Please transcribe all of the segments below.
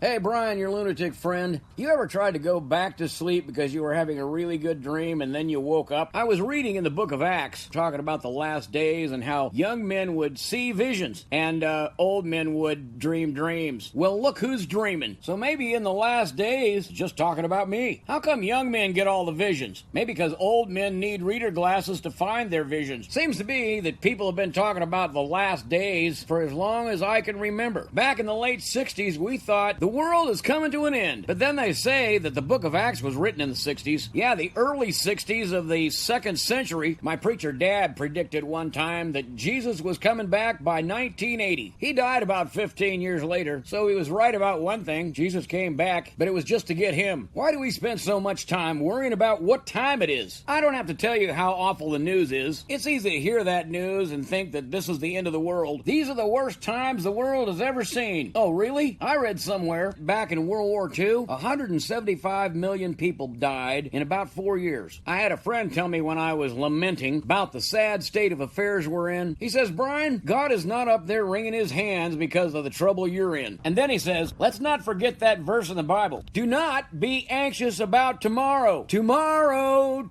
Hey, Brian, your lunatic friend. You ever tried to go back to sleep because you were having a really good dream and then you woke up? I was reading in the book of Acts, talking about the last days and how young men would see visions and old men would dream dreams. Well, look who's dreaming. So maybe in the last days, just talking about me. How come young men get all the visions? Maybe because old men need reader glasses to find their visions. Seems to be that people have been talking about the last days for as long as I can remember. Back in the late 60s, we thought the world is coming to an end. But then they say that the book of Acts was written in the 60s. Yeah, the early 60s of the 2nd century. My preacher dad predicted one time that Jesus was coming back by 1980. He died about 15 years later, so he was right about one thing. Jesus came back, but it was just to get him. Why do we spend so much time worrying about what time it is? I don't have to tell you how awful the news is. It's easy to hear that news and think that this is the end of the world. These are the worst times the world has ever seen. Oh, really? I read somewhere back in World War II, 175 million people died in about 4 years. I had a friend tell me when I was lamenting about the sad state of affairs we're in. He says, Brian, God is not up there wringing his hands because of the trouble you're in. And then he says, let's not forget that verse in the Bible. Do not be anxious about tomorrow. Tomorrow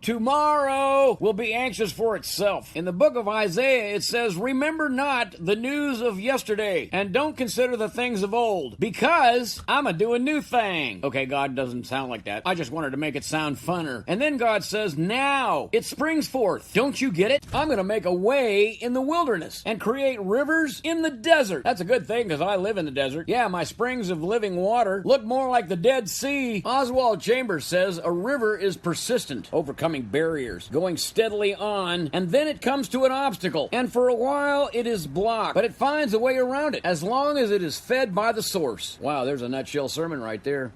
will be anxious for itself. In the book of Isaiah, it says, remember not the news of yesterday, and don't consider the things of old, because I'm a do a new thing. Okay, God doesn't sound like that. I just wanted to make it sound funner. And then God says, now it springs forth. Don't you get it? I'm going to make a way in the wilderness and create rivers in the desert. That's a good thing because I live in the desert. Yeah, my springs of living water look more like the Dead Sea. Oswald Chambers says a river is persistent, overcoming barriers, going steadily on, and then it comes to an obstacle. And for a while it is blocked, but it finds a way around it as long as it is fed by the source. Wow, there's a nutshell sermon right there.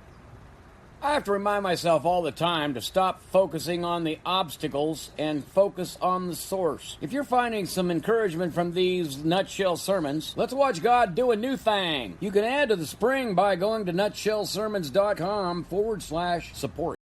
I have to remind myself all the time to stop focusing on the obstacles and focus on the source. If you're finding some encouragement from these nutshell sermons, let's watch God do a new thing. You can add to the spring by going to nutshellsermons.com/support.